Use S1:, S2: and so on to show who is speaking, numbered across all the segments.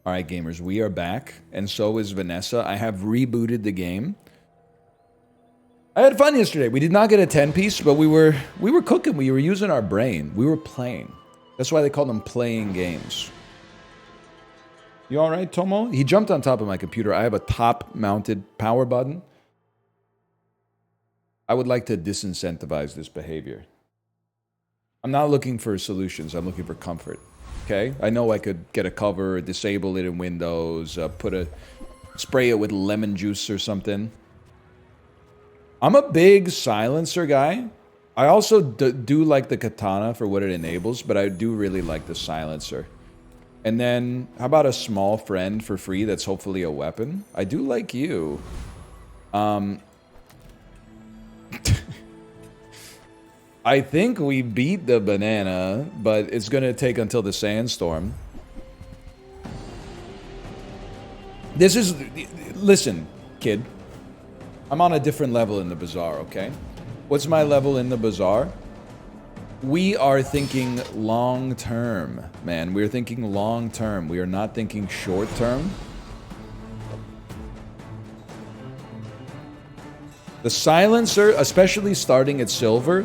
S1: All right, gamers, we are back, and so is Vanessa. I have rebooted the game. I had fun yesterday. We did not get a 10-piece, but we were cooking. We were using our brain. We were playing. That's why they call them playing games. You all right, Tomo? He jumped on top of my computer. I have a top-mounted power button. I would like to disincentivize this behavior. I'm not looking for solutions. I'm looking for comfort. Okay? I know I could get a cover, disable it in Windows, spray it with lemon juice or something. I'm a big silencer guy. I also do like the katana for what it enables, but I do really like the silencer. And then, how about a small friend for free that's hopefully a weapon? I do like you. I think we beat the banana, but it's gonna take until the sandstorm. This is... Listen, kid. I'm on a different level in the Bazaar, okay? What's my level in the Bazaar? We are thinking long-term, man. We're thinking long-term. We are not thinking short-term. The silencer, especially starting at silver,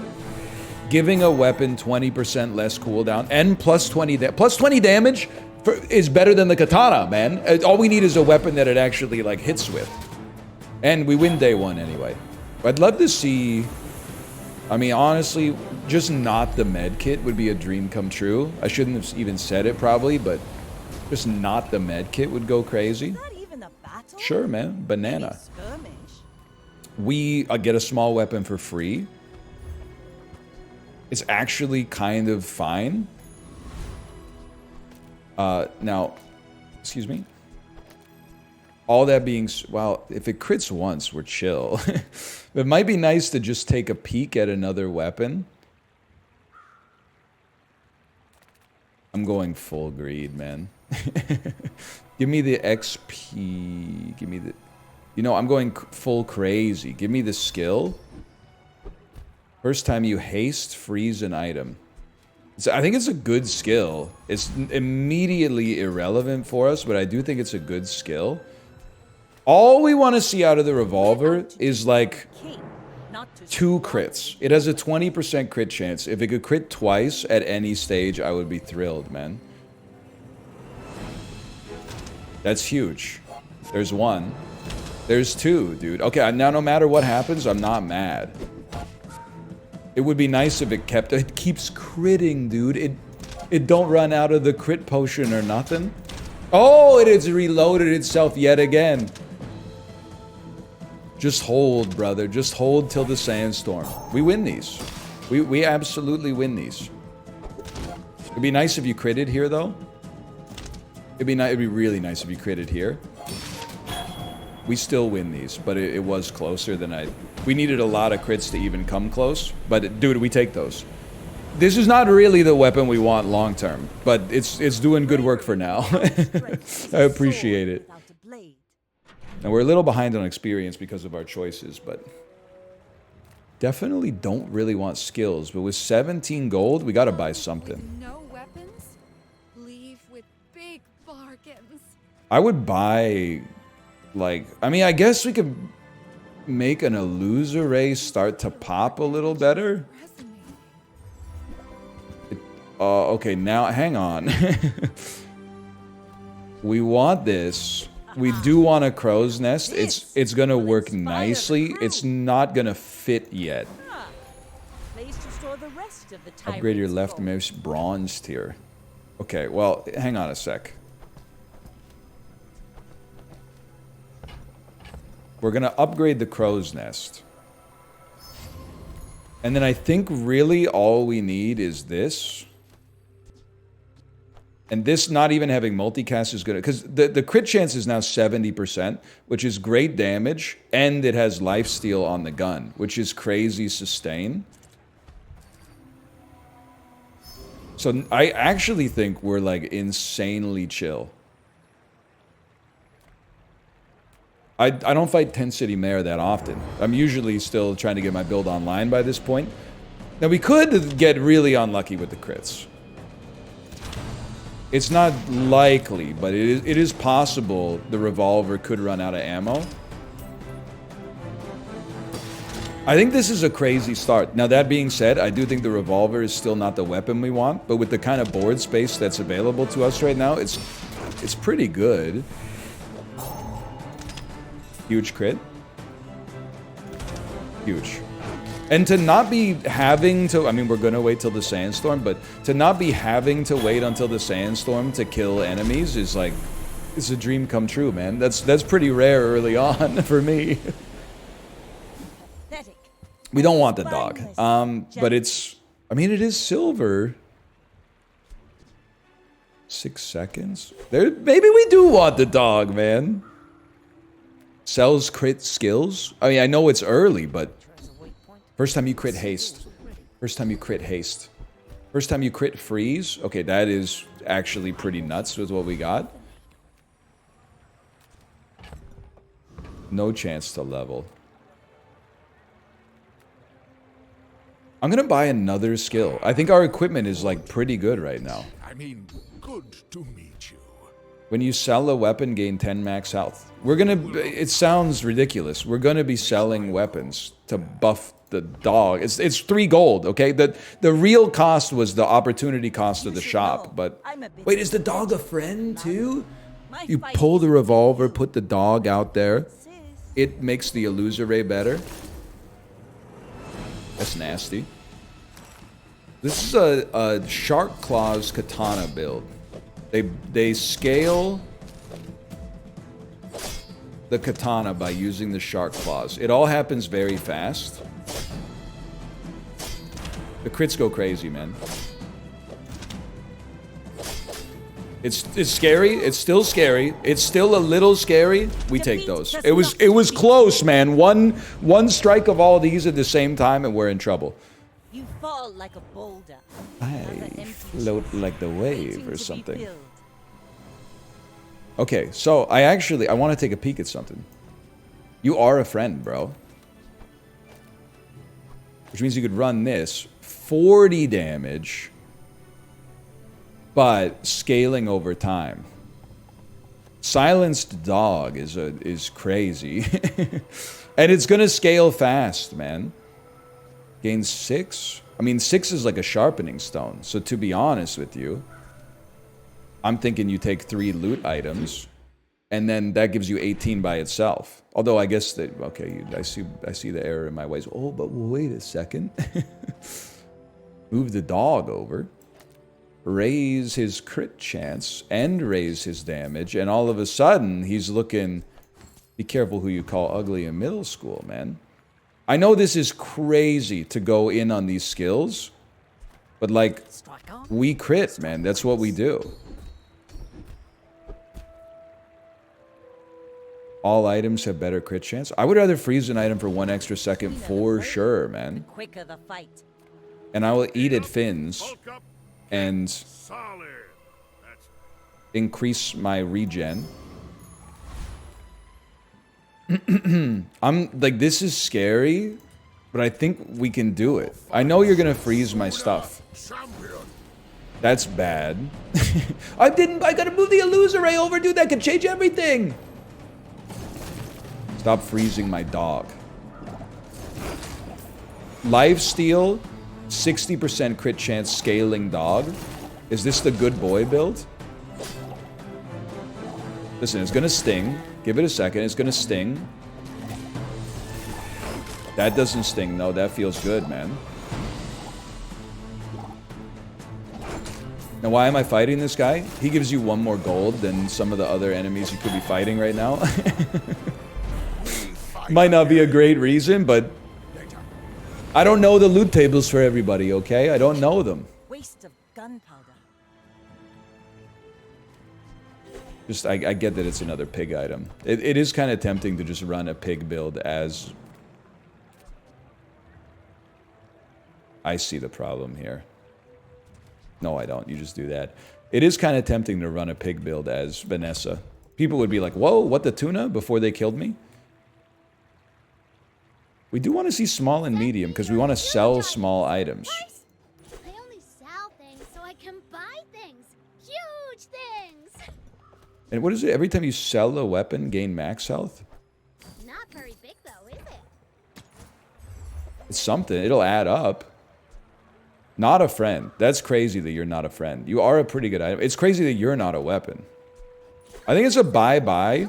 S1: giving a weapon 20% less cooldown and plus 20 damage is better than the katana, man. All we need is a weapon that it actually like hits with. And we win day one anyway. I'd love to see... I mean, honestly, just not the med kit would be a dream come true. I shouldn't have even said it probably, but just not the med kit would go crazy.
S2: Not even a battle?
S1: Sure, man. Banana.
S2: Skirmish.
S1: We get a small weapon for free. It's actually kind of fine. Now, excuse me. All that being... Well, if it crits once, we're chill. It might be nice to just take a peek at another weapon. I'm going full greed, man. Give me the XP. Give me the... You know, I'm going full crazy. Give me the skill. First time you haste, freeze an item. So I think it's a good skill. It's immediately irrelevant for us, but I do think it's a good skill. All we want to see out of the revolver is like 2 crits. It has a 20% crit chance. If it could crit twice at any stage, I would be thrilled, man. That's huge. There's 1. There's 2, dude. Okay, now no matter what happens, I'm not mad. It would be nice if it kept... It keeps critting, dude. It don't run out of the crit potion or nothing. Oh, it has reloaded itself yet again. Just hold, brother. Just hold till the sandstorm. We win these. We absolutely win these. It'd be nice if you critted here, though. It'd be really nice if you critted here. We still win these, but it was closer than I... We needed a lot of crits to even come close, but dude, we take those. This is not really the weapon we want long term, but it's doing good work for now. I appreciate it. And we're a little behind on experience because of our choices, but definitely don't really want skills. But with 17 gold, we gotta buy something.
S3: With no weapons, leave with big bargains.
S1: I would buy, like, I mean, I guess we could make an illusory start to pop a little better. Okay, now hang on. We want this. We do want a crow's nest. It's gonna work nicely. It's not gonna fit yet. Upgrade your left mouse bronze tier. Okay, well, hang on a sec. We're gonna upgrade the crow's nest. And then I think really all we need is this. And this not even having multicast is good. Because the crit chance is now 70%, which is great damage. And it has lifesteal on the gun, which is crazy sustain. So I actually think we're like insanely chill. I don't fight 10 City Mayor that often. I'm usually still trying to get my build online by this point. Now we could get really unlucky with the crits. It's not likely, but it is possible the revolver could run out of ammo. I think this is a crazy start. Now, that being said, I do think the revolver is still not the weapon we want, but with the kind of board space that's available to us right now, it's pretty good. Huge crit. Huge. And to not be having to, I mean, we're gonna wait till the sandstorm, but to not be having to wait until the sandstorm to kill enemies is like, it's a dream come true, man. That's pretty rare early on for me. We don't want the dog. But it's, I mean, it is silver. 6 seconds? Maybe we do want the dog, man. Sells crit skills? I mean, I know it's early, but first time you crit haste. First time you crit haste. First time you crit freeze. Okay, that is actually pretty nuts with what we got. No chance to level. I'm gonna buy another skill. I think our equipment is like pretty good right now.
S2: I mean, good to meet you.
S1: When you sell a weapon, gain 10 max health. We're gonna, it sounds ridiculous. We're gonna be selling weapons to buff the dog. It's 3 gold, okay? The real cost was the opportunity cost of the shop, but... Wait, is the dog a friend too? You pull the revolver, put the dog out there. It makes the illusory better. That's nasty. This is a Shark Claws katana build. They scale the katana by using the Shark Claws. It all happens very fast. The crits go crazy, man. It's scary. It's still scary. It's still a little scary. We take those. It was close, man. One strike of all these at the same time, and we're in trouble.
S4: You fall like a boulder.
S1: I float like the wave or something. Okay, so I want to take a peek at something. You are a friend, bro. Which means you could run this 40 damage. But scaling over time. Silenced dog is crazy. And it's gonna scale fast, man. Gains 6. I mean, 6 is like a sharpening stone. So to be honest with you, I'm thinking you take 3 loot items, and then that gives you 18 by itself. Although I guess that, okay, I see the error in my ways. Oh, but wait a second. Move the dog over. Raise his crit chance and raise his damage, and all of a sudden he's looking. Be careful who you call ugly in middle school, man. I know this is crazy to go in on these skills, but like, we crit, man. That's what we do. All items have better crit chance. I would rather freeze an item for 1 extra second for sure, man.
S4: Quicker the fight.
S1: And I will eat at fins and increase my regen. I'm like, this is scary, but I think we can do it. I know you're gonna freeze my stuff. That's bad. I gotta move the illusory over, dude. That could change everything. Stop freezing my dog. Lifesteal, 60% crit chance scaling dog. Is this the good boy build? Listen, it's gonna sting. Give it a second, it's gonna sting. That doesn't sting though, that feels good, man. Now why am I fighting this guy? He gives you 1 more gold than some of the other enemies you could be fighting right now. Might not be a great reason, but I don't know the loot tables for everybody, okay? I don't know them.
S4: Waste of gunpowder.
S1: Just, I get that it's another pig item. It is kind of tempting to just run a pig build as... I see the problem here. No, I don't. You just do that. It is kind of tempting to run a pig build as Vanessa. People would be like, whoa, what, the tuna? Before they killed me? We do want to see small and medium, because we want to sell small items.
S5: I only sell things so I can buy things. Huge
S1: And what is it? Every time you sell a weapon, gain max health?
S5: Not very big though, is it?
S1: It's something. It'll add up. Not a friend. That's crazy that you're not a friend. You are a pretty good item. It's crazy that you're not a weapon. I think it's a buy,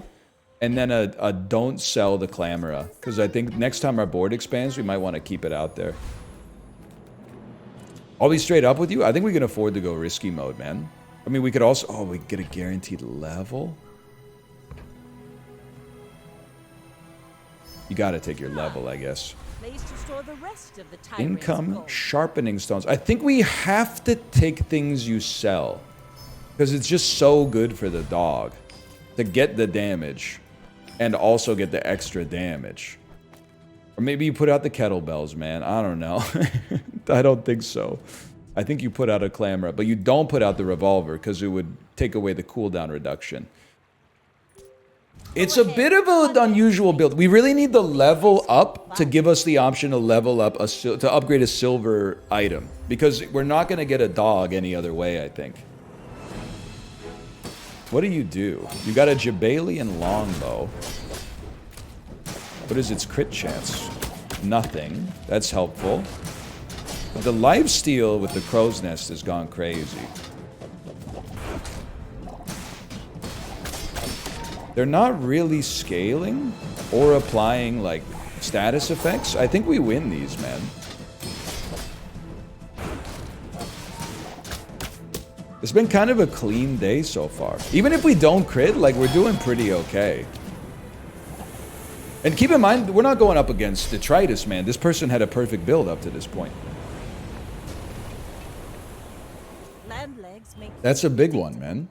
S1: and then a don't sell the Clamora. Because I think next time our board expands, we might want to keep it out there. I'll be straight up with you. I think we can afford to go risky mode, man. I mean, we could also... Oh, we get a guaranteed level? You gotta take your level, I guess.
S4: Place to store the rest of the tyrant's
S1: Income,
S4: gold.
S1: sharpening stones. I think we have to take things you sell. Because it's just so good for the dog. To get the damage. And also get the extra damage. Or maybe you put out the kettlebells, man. I don't know. I don't think so. I think you put out a Clamora, but you don't put out the revolver because it would take away the cooldown reduction. It's a bit of an unusual build. We really need the level up to give us the option to level up, to upgrade a silver item. Because we're not going to get a dog any other way, I think. What do? You got a Jabalian longbow. What is its crit chance? Nothing. That's helpful. The lifesteal with the crow's nest has gone crazy. They're not really scaling or applying, like, status effects. I think we win these, man. It's been kind of a clean day so far. Even if we don't crit, like, we're doing pretty okay. And keep in mind, we're not going up against Detritus, man. This person had a perfect build up to this point.
S4: Land legs make
S1: That's a big one, man.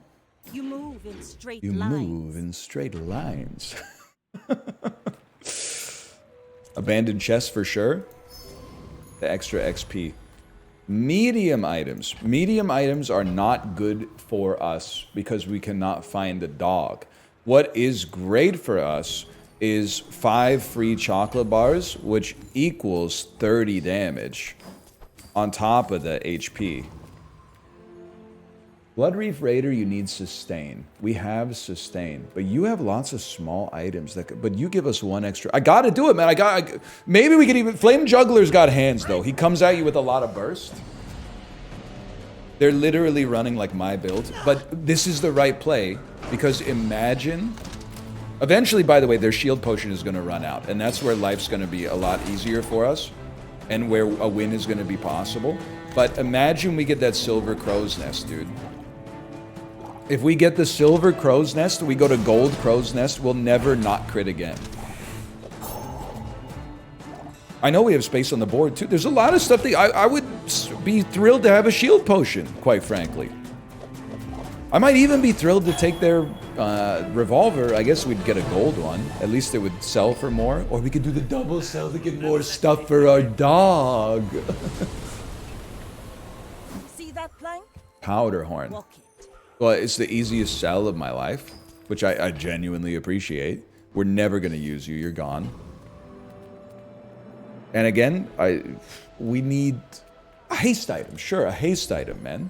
S4: you move in straight
S1: You
S4: lines.
S1: move in straight lines. Abandoned chest for sure. The extra XP. Medium items. Medium items are not good for us because we cannot find a dog. What is great for us is 5 free chocolate bars, which equals 30 damage on top of the HP. Blood Reef Raider, you need sustain. We have sustain, but you have lots of small items that. But you give us one extra. I gotta do it, man. Maybe we could even. Flame Juggler's got hands though. He comes at you with a lot of burst. They're literally running like my build, but this is the right play because imagine. Eventually, by the way, their shield potion is going to run out, and that's where life's going to be a lot easier for us, and where a win is going to be possible. But imagine we get that silver crow's nest, dude. If we get the silver crow's nest, we go to gold crow's nest, we'll never not crit again. I know we have space on the board, too. There's a lot of stuff that I would be thrilled to have a shield potion, quite frankly. I might even be thrilled to take their revolver. I guess we'd get a gold one. At least it would sell for more. Or we could do the double sell to get more stuff for our dog.
S4: See that plank?
S1: Powder horn.
S4: Walk it.
S1: Well, it's the easiest sell of my life, which I genuinely appreciate. We're never going to use you. You're gone. And again, we need a haste item. Sure, a haste item, man.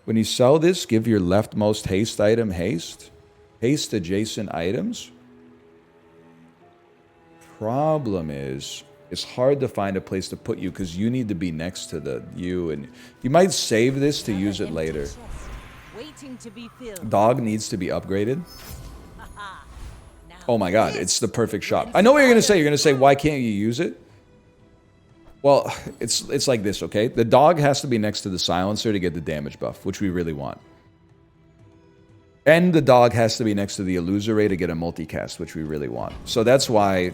S1: When you sell this, give your leftmost haste item haste. Haste adjacent items. Problem is, it's hard to find a place to put you because you need to be next to the you. And you might save this to use it later.
S4: Waiting to be filled.
S1: Dog needs to be upgraded. Oh my god, it's the perfect shot. I know what you're going to say. You're going to say, why can't you use it? Well, it's like this, okay? The dog has to be next to the silencer to get the damage buff, which we really want. And the dog has to be next to the illusory to get a multicast, which we really want. So that's why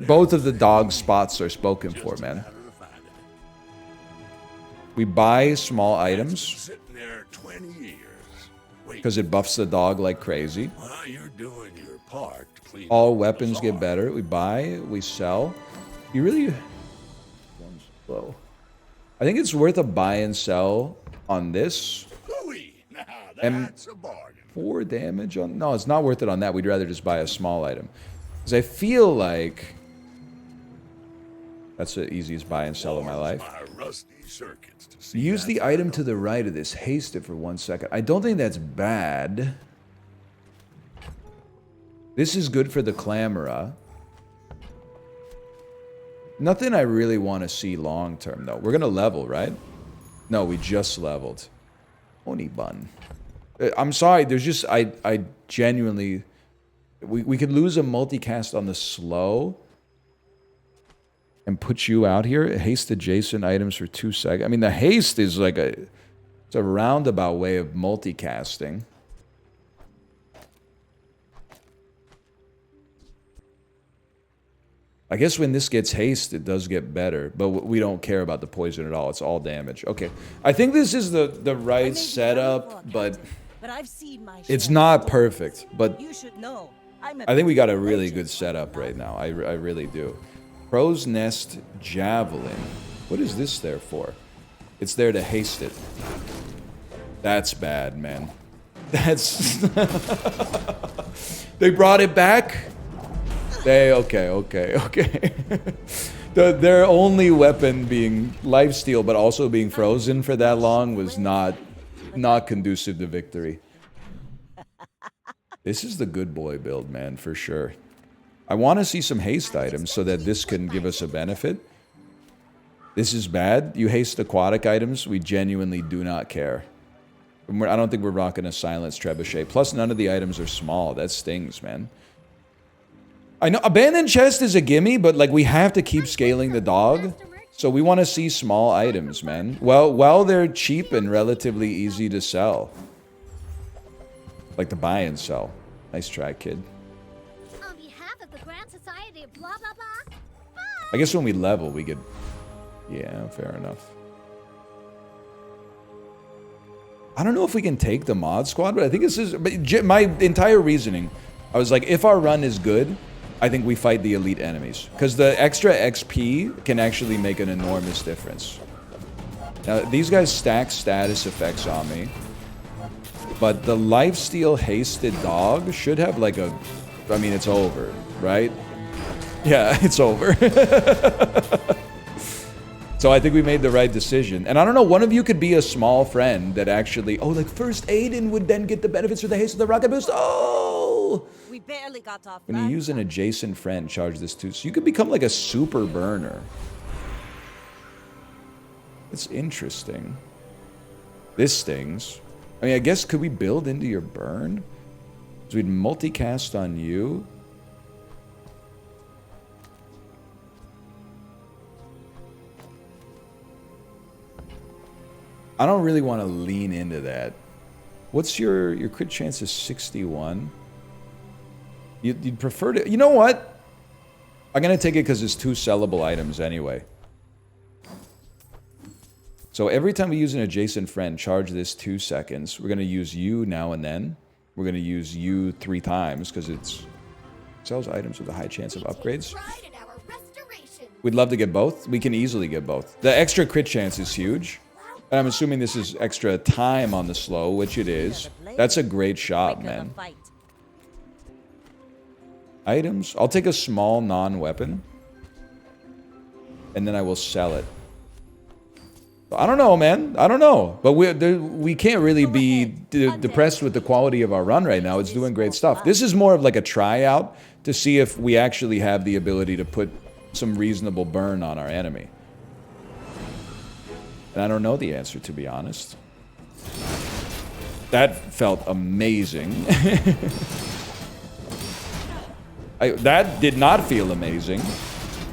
S1: both of the dog spots are spoken for, man. We buy small items
S2: Sitting there 20 years.
S1: because it buffs the dog like crazy.
S2: While you're doing your part to clean
S1: All
S2: up
S1: weapons
S2: Bazaar.
S1: get better. We buy, we sell. You really... Slow. I think it's worth a buy and sell on this.
S2: Hooey! Now
S1: And-
S2: that's a bargain.
S1: 4 damage on... No, it's not worth it on that. We'd rather just buy a small item. Because I feel like... That's the easiest buy and sell of my life.
S2: My rusty circuits to see
S1: Use
S2: that
S1: the item to the right of this. Haste it for 1 second. I don't think that's bad. This is good for the Clamora. Nothing I really want to see long term, though. We're going to level, right? No, we just leveled. Oni bun. I'm sorry, there's just... I genuinely... We could lose a multicast on the slow and put you out here. Haste adjacent items for 2 seconds. I mean, the haste is like a... It's a roundabout way of multicasting. I guess when this gets haste, it does get better. But we don't care about the poison at all. It's all damage. Okay. I think this is the right setup, but...
S4: I've seen my
S1: it's
S4: share.
S1: not perfect. But
S4: You should know.
S1: I think we got a really good setup right now. I really do. Crow's Nest Javelin. What is this there for? It's there to haste it. That's bad, man. That's... They brought it back? Okay. Their only weapon being lifesteal, but also being frozen for that long was not conducive to victory. This is the good boy build, man, for sure. I want to see some haste items so that this can give us a benefit. This is bad. You haste aquatic items, we genuinely do not care. I don't think we're rocking a silenced trebuchet. Plus, none of the items are small. That stings, man. I know abandoned chest is a gimme, but like we have to keep scaling the dog. So we want to see small items, man. Well, while they're cheap and relatively easy to sell. Like to buy and sell. Nice try, kid.
S5: On behalf of the Grand Society of blah blah blah.
S1: I guess when we level, we could... Yeah, fair enough. I don't know if we can take the mod squad, but I think this is... But my entire reasoning, I was like, if our run is good, I think we fight the elite enemies. Because the extra XP can actually make an enormous difference. Now, these guys stack status effects on me. But the lifesteal hasted dog should have like a... I mean, it's over, right? Yeah, it's over. So I think we made the right decision. And I don't know, one of you could be a small friend that actually... Oh, like first Aiden would then get the benefits for the haste of the rocket boost. Oh!
S4: We barely got off.
S1: When you use an adjacent friend, charge this too. So you could become like a super burner. It's interesting. This stings. I mean, I guess, could we build into your burn? So we'd multicast on you. I don't really want to lean into that. What's your crit chance is 61? You'd prefer to... You know what? I'm going to take it because it's 2 sellable items anyway. So every time we use an adjacent friend, charge this 2 seconds. We're going to use you now and then. We're going to use you 3 times because it's sells items with a high chance of upgrades. We'd love to get both. We can easily get both. The extra crit chance is huge. And I'm assuming this is extra time on the slow, which it is. That's a great shot, man. Items. I'll take a small non-weapon. And then I will sell it. I don't know, man. I don't know. But we can't really be depressed with the quality of our run right now. It's doing great stuff. This is more of like a tryout to see if we actually have the ability to put some reasonable burn on our enemy. And I don't know the answer, to be honest. That felt amazing. That did not feel amazing.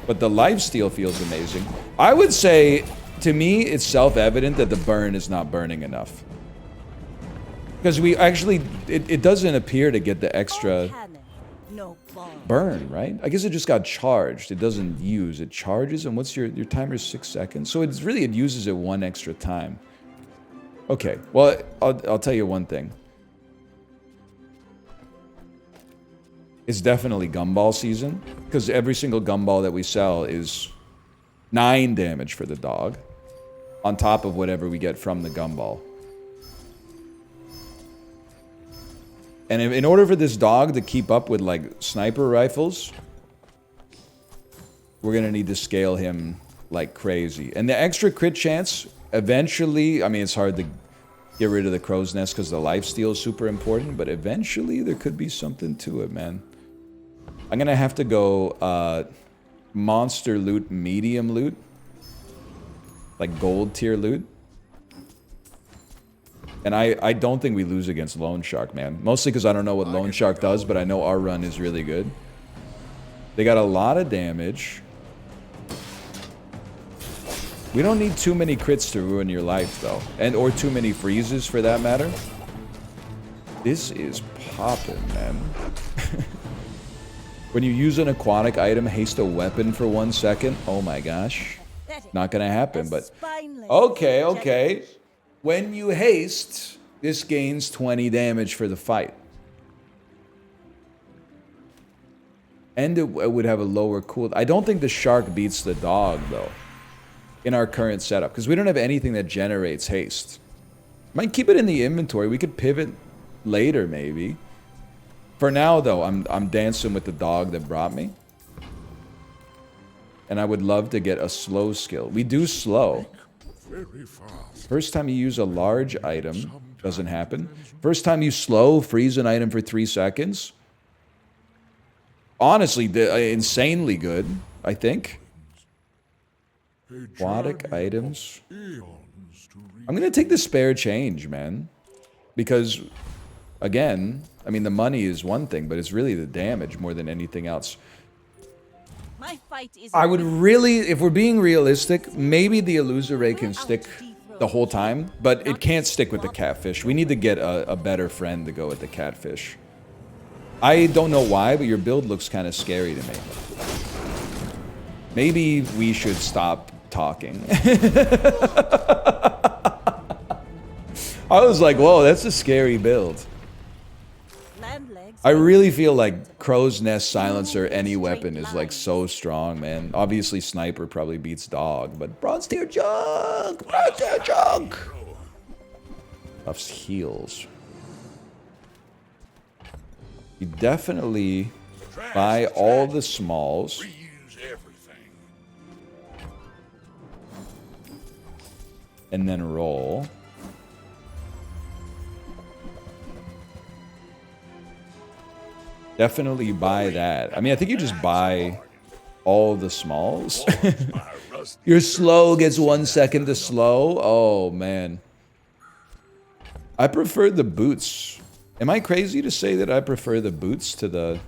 S1: But the lifesteal feels amazing. I would say... To me, it's self-evident that the burn is not burning enough. Because we actually... It doesn't appear to get the extra burn, right? I guess it just got charged. It doesn't use. It charges, and what's your timer is 6 seconds. So it's really, it uses it 1 extra time. Okay, well, I'll tell you one thing. It's definitely gumball season. Because every single gumball that we sell is 9 damage for the dog. On top of whatever we get from the gumball. And in order for this dog to keep up with, like, sniper rifles, we're gonna need to scale him like crazy. And the extra crit chance, eventually, I mean, it's hard to get rid of the crow's nest because the lifesteal is super important, but eventually there could be something to it, man. I'm gonna have to go monster loot, medium loot. Like gold tier loot. And I don't think we lose against Loan Shark, man. Mostly because I don't know what Loan Shark does, but I know our run is really good. They got a lot of damage. We don't need too many crits to ruin your life, though. And or too many freezes, for that matter. This is popping, man. When you use an aquatic item, haste a weapon for 1 second. Oh my gosh. Not gonna happen, but... Okay, okay. When you haste, this gains 20 damage for the fight. And it would have a lower cooldown. I don't think the shark beats the dog, though. In our current setup. Because we don't have anything that generates haste. Might keep it in the inventory. We could pivot later, maybe. For now, though, I'm dancing with the dog that brought me. And I would love to get a slow skill. We do slow.
S2: Very fast.
S1: First time you use a large item, doesn't happen. First time you slow, freeze an item for 3 seconds. Honestly, insanely good, I think. Aquatic items. I'm going to take the spare change, man. Because, again, I mean, the money is one thing, but it's really the damage more than anything else.
S4: My fight is
S1: I would really, if we're being realistic, maybe the Illusoray can stick the whole time, but it can't stick with the catfish. We need to get a better friend to go with the catfish. I don't know why, but your build looks kind of scary to me. Maybe we should stop talking. I was like, whoa, that's a scary build. I really feel like Crow's Nest Silencer, any weapon, is like so strong, man. Obviously, Sniper probably beats Dog, but Bronze Tier Junk! Bronze Tier Junk! Buffs heals. You definitely buy all the smalls.
S2: Reuse everything.
S1: And then roll. Definitely buy that. I mean, I think you just buy all the smalls. Your slow gets 1 second to slow. Oh, man. I prefer the boots. Am I crazy to say that I prefer the boots to the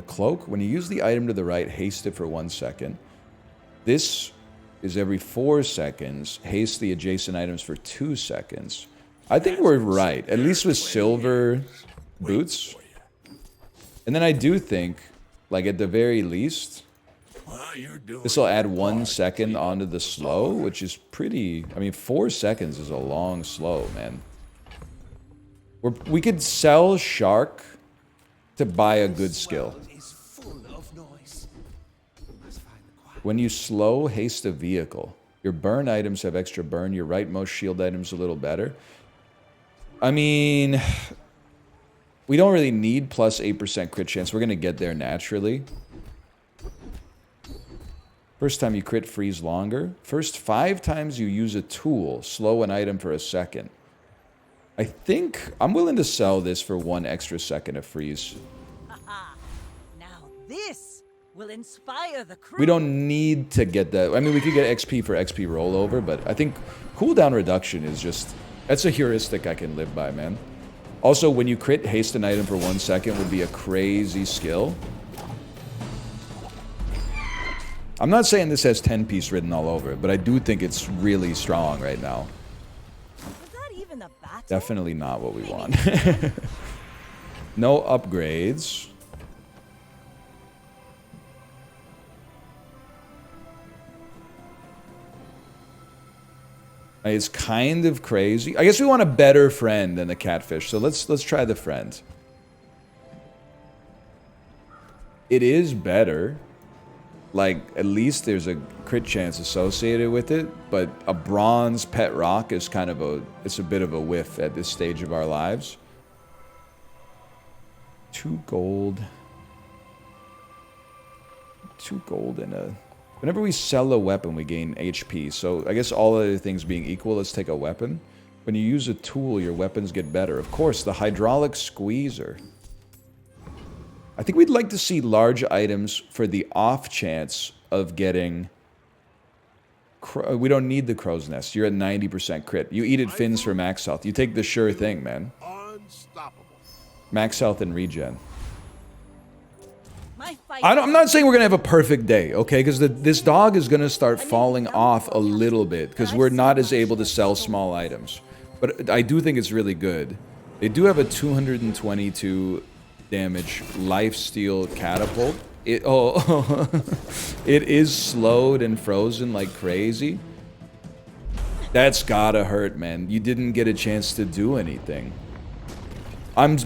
S1: cloak? When you use the item to the right, haste it for 1 second. This is every 4 seconds. Haste the adjacent items for 2 seconds. I think we're right. At least with silver boots. And then I do think, like at the very least, this will add 1 second onto the slow, which is pretty... I mean, 4 seconds is a long slow, man. We could sell Shark to buy a good skill. When you slow, haste a vehicle. Your burn items have extra burn. Your rightmost shield items a little better. I mean... We don't really need plus 8% crit chance. We're going to get there naturally. First time you crit, freeze longer. First 5 times you use a tool, slow an item for a second. I think I'm willing to sell this for 1 extra second of freeze.
S4: Now this will inspire the crew.
S1: We don't need to get that. I mean, we could get XP for XP rollover, but I think cooldown reduction is just... That's a heuristic I can live by, man. Also, when you crit, haste an item for 1 second would be a crazy skill. I'm not saying this has 10-piece written all over it, but I do think it's really strong right now.
S4: Was that even a battle?
S1: Definitely not what we want. No upgrades. It's kind of crazy. I guess we want a better friend than the catfish, so let's try the friend. It is better. Like, at least there's a crit chance associated with it, but a bronze pet rock is kind of it's a bit of a whiff at this stage of our lives. 2 gold. 2 gold and a... Whenever we sell a weapon, we gain HP. So I guess all other things being equal, let's take a weapon. When you use a tool, your weapons get better. Of course, the hydraulic squeezer. I think we'd like to see large items for the off chance of getting... We don't need the crow's nest. You're at 90% crit. You eat it fins for max health. You take the sure thing, man.
S2: Unstoppable.
S1: Max health and regen.
S4: My fight
S1: I'm not saying we're going to have a perfect day, okay? Because this dog is going to start falling off a little bit. Because we're not as able to sell small items. But I do think it's really good. They do have a 222 damage lifesteal catapult. It is slowed and frozen like crazy. That's gotta hurt, man. You didn't get a chance to do anything. I'm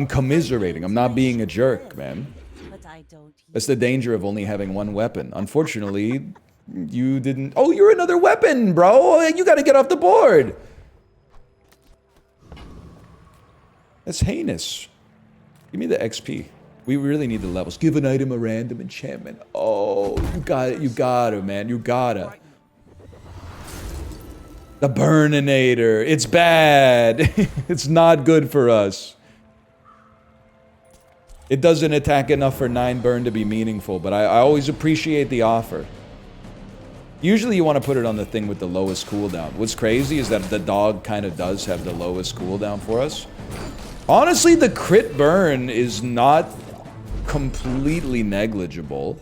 S1: commiserating. I'm not being a jerk, man.
S4: but I don't.
S1: That's the danger of only having one weapon. Unfortunately, you didn't... Oh, you're another weapon, bro! You gotta get off the board! That's heinous. Give me the XP. We really need the levels. Give an item a random enchantment. Oh, you got it. You gotta, man. You gotta. The Burninator. It's bad. It's not good for us. It doesn't attack enough for 9 burn to be meaningful, but I always appreciate the offer. Usually you want to put it on the thing with the lowest cooldown. What's crazy is that the dog kind of does have the lowest cooldown for us. Honestly, the crit burn is not completely negligible.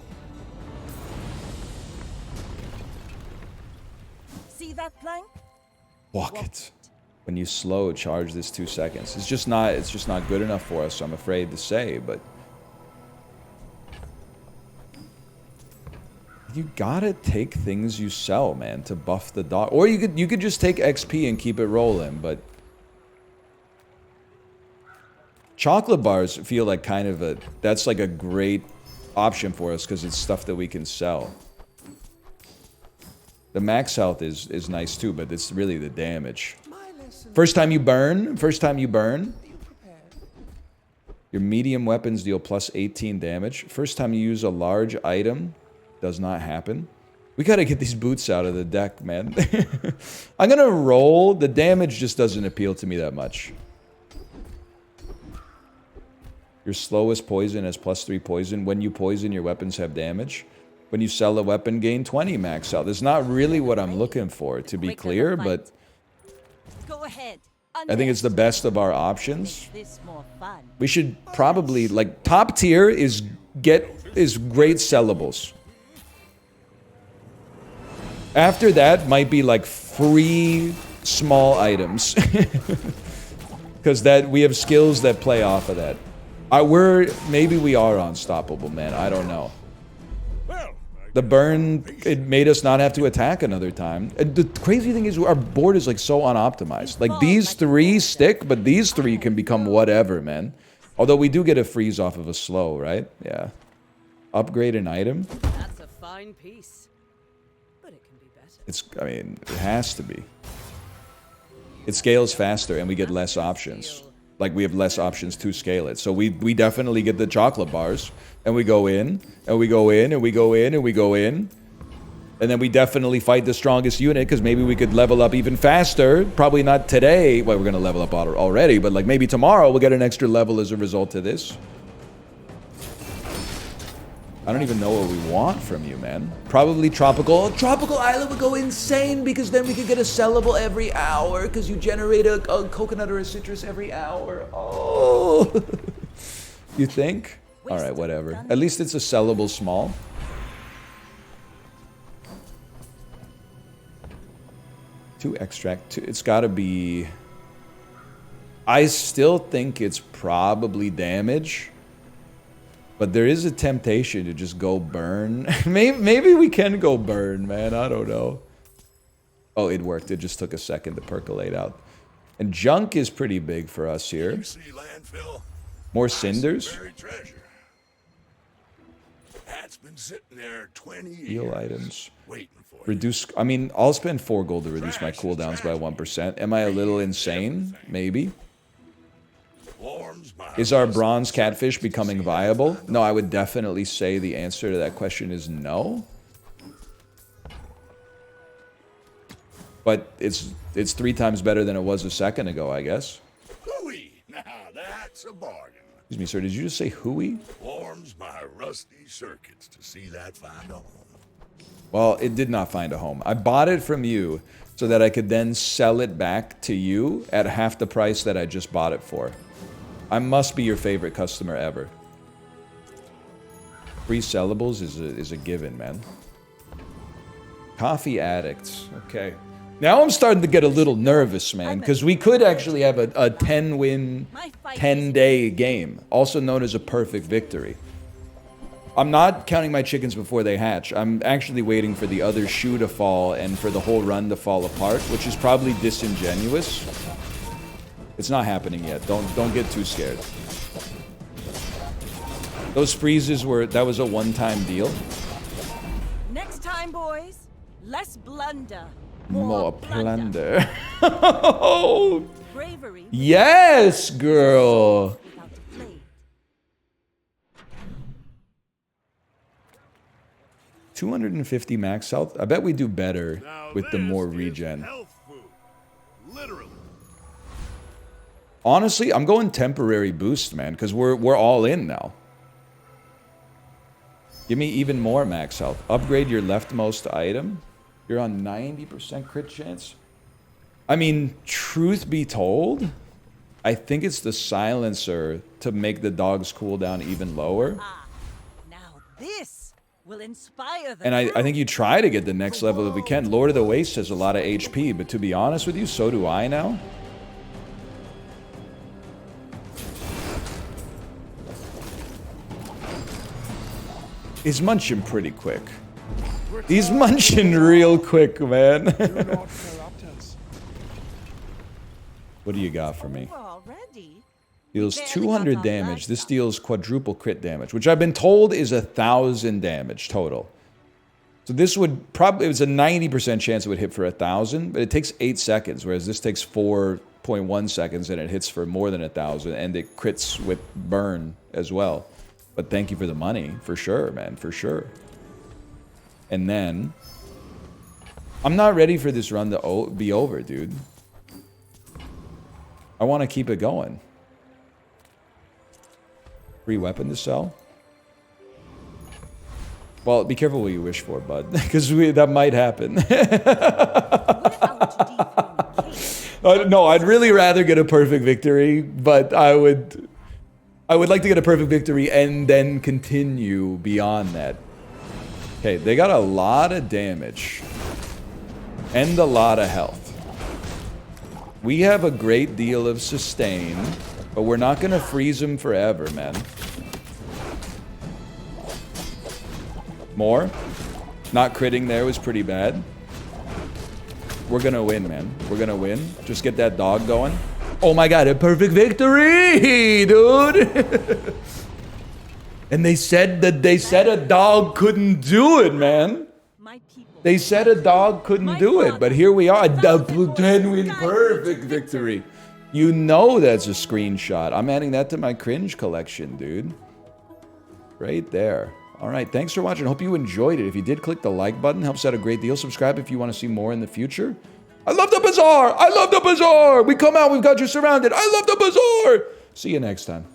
S4: See that plank?
S1: Walk it. When you slow charge this 2 seconds. It's just not good enough for us, I'm afraid to say, but you gotta take things you sell, man, to buff the dog. Or you could just take XP and keep it rolling, but chocolate bars feel like kind of that's like a great option for us because it's stuff that we can sell. The max health is nice too, but it's really the damage. First time you burn, your medium weapons deal plus 18 damage. First time you use a large item, does not happen. We gotta get these boots out of the deck, man. I'm gonna roll. The damage just doesn't appeal to me that much. Your slowest poison has +3 poison. When you poison, your weapons have damage. When you sell a weapon, gain 20 max health. It's not really what I'm looking for, to be clear, but
S4: Go ahead.
S1: I think it's the best of our options.
S4: This more fun.
S1: We should probably, like, top tier is great sellables. After that might be like free small items. Because we have skills that play off of that. Maybe we are unstoppable, man. I don't know. The burn, it made us not have to attack another time. And the crazy thing is our board is like so unoptimized. Like these 3 stick, but these 3 can become whatever, man. Although we do get a freeze off of a slow, right? Yeah. Upgrade an item.
S6: That's a fine piece. But it can be better.
S1: I mean, it has to be. It scales faster and we get less options. Like, we have less options to scale it. So we definitely get the chocolate bars. And we go in, and we go in, and we go in, and we go in. And then we definitely fight the strongest unit, because maybe we could level up even faster. Probably not today. Well, we're going to level up already, but like maybe tomorrow we'll get an extra level as a result of this. I don't even know what we want from you, man. Probably tropical. Tropical Island would go insane, because then we could get a sellable every hour, because you generate a coconut or a citrus every hour. Oh! You think? Alright, whatever. At least it's a sellable small. To extract, it's gotta be... I still think it's probably damage. But there is a temptation to just go burn. Maybe we can go burn, man. I don't know. Oh, it worked. It just took a second to percolate out. And junk is pretty big for us here.
S2: You see landfill?
S1: More cinders.
S2: Buried treasure. That's been sitting there 20 years.
S1: Heal items.
S2: Waiting for you.
S1: Reduce... I mean, I'll spend 4 gold to reduce my cooldowns by 1%. Am I a little insane? Maybe. Is our bronze catfish becoming viable? No, I would definitely say the answer to that question is no. But it's 3 times better than it was a second ago, I guess.
S2: Hooey! Now that's a bargain.
S1: Excuse me, sir. Did you just say hooey?
S2: Warms my rusty circuits to see that find a home.
S1: Well, it did not find a home. I bought it from you so that I could then sell it back to you at half the price that I just bought it for. I must be your favorite customer ever. Free sellables is a given, man. Coffee addicts. Okay. Now I'm starting to get a little nervous, man, because we could actually have a 10-win, 10-day game, also known as a perfect victory. I'm not counting my chickens before they hatch. I'm actually waiting for the other shoe to fall and for the whole run to fall apart, which is probably disingenuous. It's not happening yet. Don't get too scared. Those freezes that was a one-time deal.
S4: Next time, boys, less blunder.
S1: More plunder.
S4: Bravery.
S1: Yes, girl.
S4: Without deflate.
S1: 250 max health. I bet we do better with the more regen.
S2: Health food. Literally.
S1: Honestly, I'm going temporary boost, man, because we're all in now. Give me even more max health. Upgrade your leftmost item. You're on 90% crit chance. I mean, truth be told, I think it's the silencer to make the dog's cooldown even lower.
S4: Ah, now this will inspire the
S1: And I think you try to get the next level if we can. Lord of the Waste has a lot of HP, but to be honest with you, so do I now. He's munching pretty quick. He's munching real quick, man. What do you got for me?
S4: already.
S1: Deals
S4: barely
S1: 200
S4: got our
S1: damage.
S4: last
S1: This
S4: shot.
S1: deals quadruple crit damage, which I've been told is 1,000 damage total. So this would probably, it was a 90% chance it would hit for 1,000, but it takes 8 seconds, whereas this takes 4.1 seconds and it hits for more than 1,000, and it crits with burn as well. But thank you for the money, for sure, man, for sure. And then, I'm not ready for this run to be over, dude. I want to keep it going. Free weapon to sell? Well, be careful what you wish for, bud, because that might happen. No, I'd really rather get a perfect victory, but I would like to get a perfect victory and then continue beyond that. Okay, they got a lot of damage and a lot of health. We have a great deal of sustain, but we're not going to freeze them forever, man. More. Not critting there was pretty bad. We're going to win, man. We're going to win. Just get that dog going. Oh my god, a perfect victory, dude! And they said a dog couldn't do it, man.
S4: My people.
S1: They said a dog couldn't do it, but here we are, a double 10-win perfect victory. You know that's a screenshot. I'm adding that to my cringe collection, dude. Right there. All right, thanks for watching. Hope you enjoyed it. If you did, click the like button. Helps out a great deal. Subscribe if you want to see more in the future. I love the Bazaar! I love the Bazaar! We come out, we've got you surrounded. I love the Bazaar! See you next time.